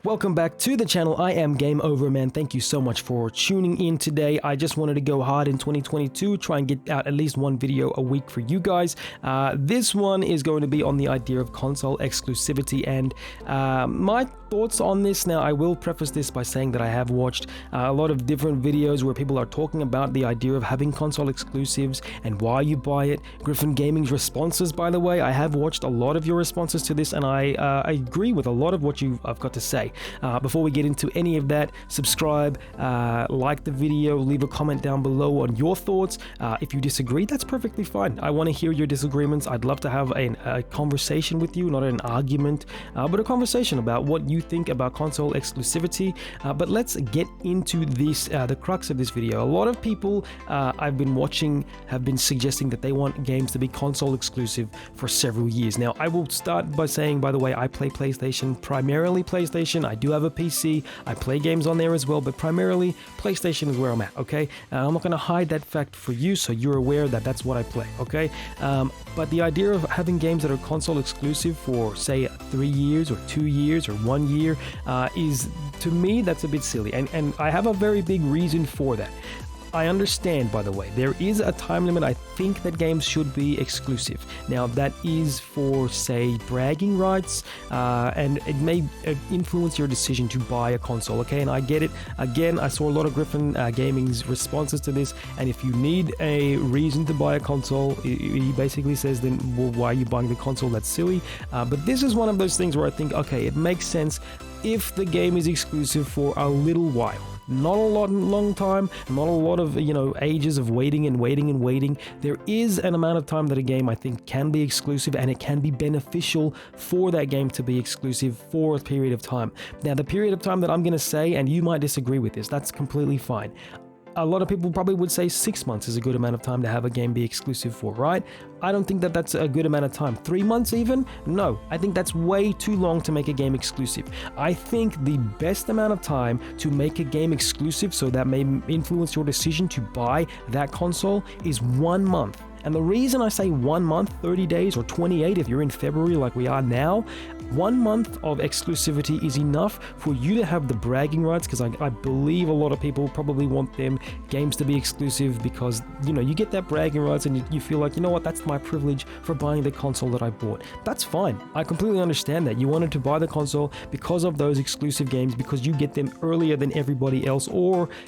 Welcome back to the channel. I am Game Over Man. Thank you so much for tuning in today. I just wanted to go hard in 2022, try and get out at least one video a week for you guys. This one is going to be on the idea of console exclusivity and my thoughts on this. Now, I will preface this by saying that I have watched a lot of different videos where people are talking about the idea of having console exclusives and why you buy it. Griffin Gaming's responses, by the way, I have watched a lot of your responses to this and I agree with a lot of what I've got to say. Before we get into any of that, subscribe, like the video, leave a comment down below on your thoughts. If you disagree, that's perfectly fine. I want to hear your disagreements. I'd love to have a conversation with you, not an argument, but a conversation about what you think about console exclusivity. But let's get into this, the crux of this video. A lot of people I've been watching have been suggesting that they want games to be console exclusive for several years. Now, I will start by saying, by the way, I play PlayStation, primarily PlayStation. I do have a PC. I play games on there as well, but primarily PlayStation is where I'm at, okay? I'm not going to hide that fact for you, so you're aware that that's what I play, okay? But the idea of having games that are console exclusive for, say, 3 years or 2 years or 1 year is, to me, that's a bit silly. And I have a very big reason for that. I understand, by the way, there is a time limit. I think that games should be exclusive. Now, that is for, say, bragging rights, and it may influence your decision to buy a console, okay? And I get it. Again, I saw a lot of Griffin Gaming's responses to this, and if you need a reason to buy a console, he basically says, then, well, why are you buying the console? That's silly. But this is one of those things where I think, okay, it makes sense if the game is exclusive for a little while. Not a long time, not a lot of, ages of waiting and waiting and waiting. There is an amount of time that a game, I think, can be exclusive, and it can be beneficial for that game to be exclusive for a period of time. Now, the period of time that I'm going to say, and you might disagree with this, that's completely fine. A lot of people probably would say 6 months is a good amount of time to have a game be exclusive for, right? I don't think that that's a good amount of time. 3 months even? No, I think that's way too long to make a game exclusive. I think the best amount of time to make a game exclusive, so that may influence your decision to buy that console, is 1 month. And the reason I say 1 month, 30 days, or 28 if you're in February like we are now, 1 month of exclusivity is enough for you to have the bragging rights, because I believe a lot of people probably want them games to be exclusive because, you get that bragging rights and you feel like, you know what, that's my privilege for buying the console that I bought. That's fine. I completely understand that. You wanted to buy the console because of those exclusive games, because you get them earlier than everybody else,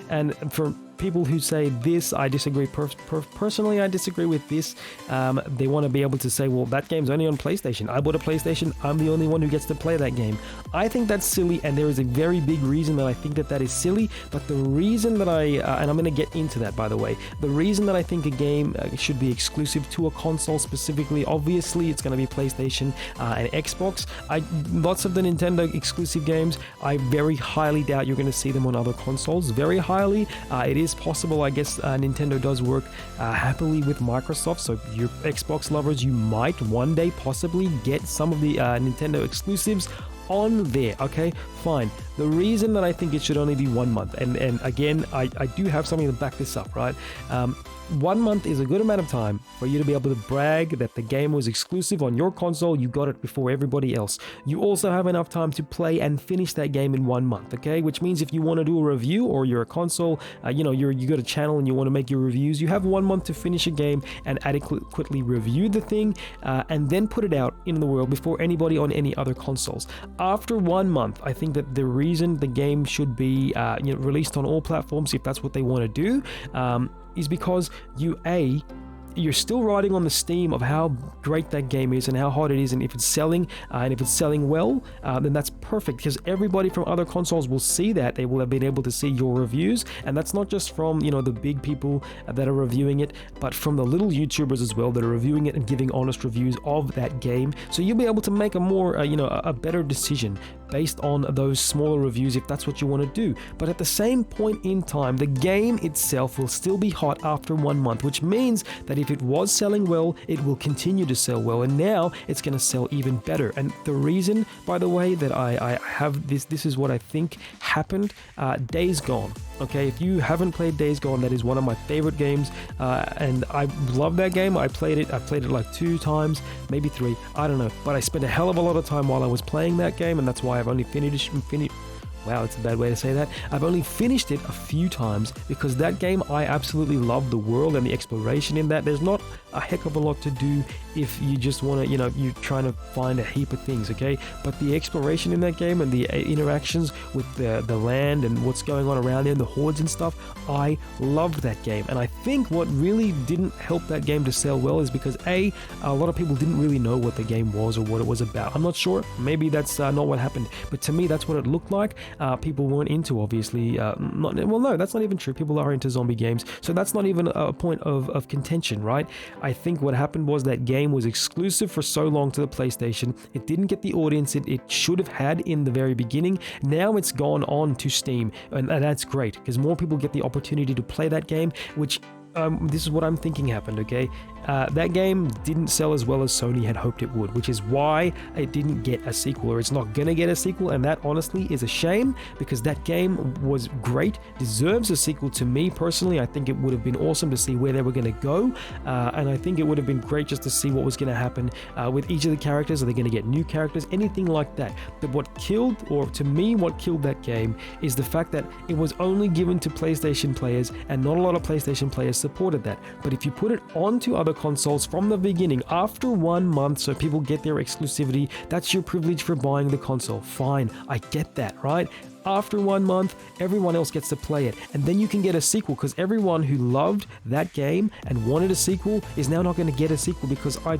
and for people who say this, I disagree. Personally, I disagree with this. They want to be able to say, well, that game's only on PlayStation. I bought a PlayStation. I'm the only one who gets to play that game. I think that's silly, and there is a very big reason that I think that is silly. But the reason that and I'm going to get into that, by the way, the reason that I think a game should be exclusive to a console specifically, obviously, it's going to be PlayStation and Xbox. Lots of the Nintendo exclusive games, I very highly doubt you're going to see them on other consoles. Very highly. It is possible, I guess. Nintendo does work happily with Microsoft, so your Xbox lovers, you might one day possibly get some of the Nintendo exclusives on there, okay? Fine. The reason that I think it should only be 1 month, and again, I do have something to back this up, right? 1 month is a good amount of time for you to be able to brag that the game was exclusive on your console. You got it before everybody else. You also have enough time to play and finish that game in 1 month, okay? Which means if you want to do a review, or you're a console, you got a channel and you want to make your reviews, you have 1 month to finish a game and adequately review the thing, and then put it out in the world before anybody on any other consoles. After 1 month, I think that the reason the game should be released on all platforms, if that's what they want to do, is because you're still riding on the steam of how great that game is and how hard it is, and if it's selling well, then that's perfect, because everybody from other consoles will see that. They will have been able to see your reviews, and that's not just from the big people that are reviewing it, but from the little YouTubers as well that are reviewing it and giving honest reviews of that game. So you'll be able to make a more a better decision based on those smaller reviews, if that's what you want to do. But at the same point in time, the game itself will still be hot after 1 month, which means that if it was selling well, it will continue to sell well, and now it's going to sell even better. And the reason, by the way, that I have this is what I think happened. Days Gone. Okay, if you haven't played Days Gone, that is one of my favorite games, and I love that game. I played it like 2 times, maybe 3, I don't know, but I spent a hell of a lot of time while I was playing that game, and that's why I've only finished wow, it's a bad way to say that. I've only finished it a few times because that game, I absolutely love the world and the exploration in that. There's not a heck of a lot to do if you just want to, you're trying to find a heap of things, okay? But the exploration in that game and the interactions with the land and what's going on around there and the hordes and stuff, I loved that game. And I think what really didn't help that game to sell well is because a lot of people didn't really know what the game was or what it was about. I'm not sure, maybe that's not what happened, but to me that's what it looked like. People weren't into, obviously, no, that's not even true. People are into zombie games, so that's not even a point of contention, right? I think what happened was that game was exclusive for so long to the PlayStation. It didn't get the audience it should have had in the very beginning. Now it's gone on to Steam, and that's great because more people get the opportunity to play that game, which this is what I'm thinking happened, okay? That game didn't sell as well as Sony had hoped it would, which is why it didn't get a sequel, or it's not gonna get a sequel, and that honestly is a shame because that game was great, deserves a sequel to me personally. I think it would have been awesome to see where they were gonna go, and I think it would have been great just to see what was gonna happen with each of the characters. Are they gonna get new characters, anything like that? But what killed, or to me what killed that game, is the fact that it was only given to PlayStation players, and not a lot of PlayStation players supported that. But if you put it onto other consoles from the beginning after 1 month, so people get their exclusivity, that's your privilege for buying the console. Fine, I get that, right? After 1 month, everyone else gets to play it, and then you can get a sequel, because everyone who loved that game and wanted a sequel is now not going to get a sequel, because I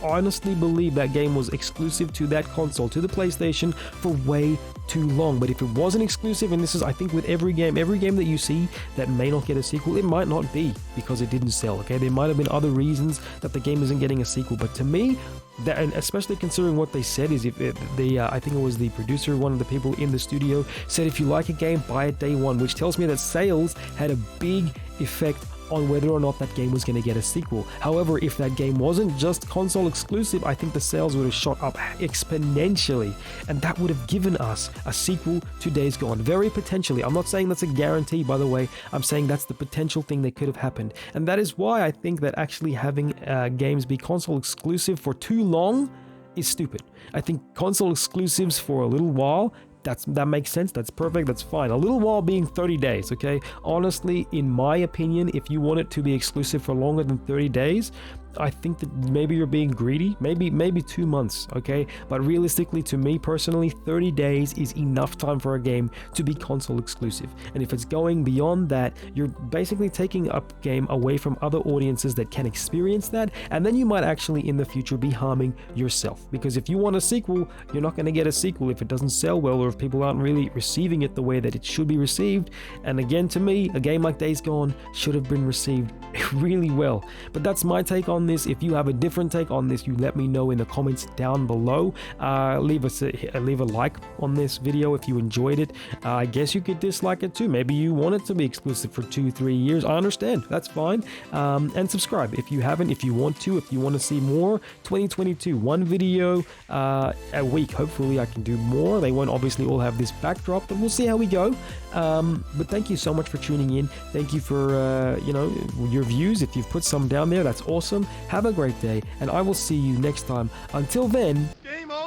honestly believe that game was exclusive to that console, to the PlayStation, for way too long. But if it wasn't exclusive, and this is, I think, with every game that you see that may not get a sequel, it might not be because it didn't sell, okay? There might have been other reasons that the game isn't getting a sequel, but to me, that, and especially considering what they said, is if I think it was the producer, one of the people in the studio, said if you like a game, buy it day one, which tells me that sales had a big effect on whether or not that game was going to get a sequel. However, if that game wasn't just console exclusive, I think the sales would have shot up exponentially, and that would have given us a sequel to Days Gone. Very potentially. I'm not saying that's a guarantee, by the way. I'm saying that's the potential thing that could have happened. And that is why I think that actually having games be console exclusive for too long is stupid. I think console exclusives for a little while, that makes sense, that's perfect, that's fine. A little while being 30 days, okay? Honestly, in my opinion, if you want it to be exclusive for longer than 30 days, I think that maybe you're being greedy, maybe 2 months, okay? But realistically, to me personally, 30 days is enough time for a game to be console exclusive. And if it's going beyond that, you're basically taking a game away from other audiences that can experience that, and then you might actually in the future be harming yourself. Because if you want a sequel, you're not going to get a sequel if it doesn't sell well, or if people aren't really receiving it the way that it should be received. And again, to me, a game like Days Gone should have been received really well. But that's my take on this. If you have a different take on this, you let me know in the comments down below. Leave a like on this video if you enjoyed it. I guess you could dislike it too. Maybe you want it to be exclusive for 2-3 years. I understand, that's fine. And subscribe if you haven't, if you want to see more 2022, one video a week. Hopefully I can do more. They won't obviously all have this backdrop, but we'll see how we go. But thank you so much for tuning in. Thank you for your views. If you've put some down there, that's awesome. Have a great day, and I will see you next time. Until then, game on!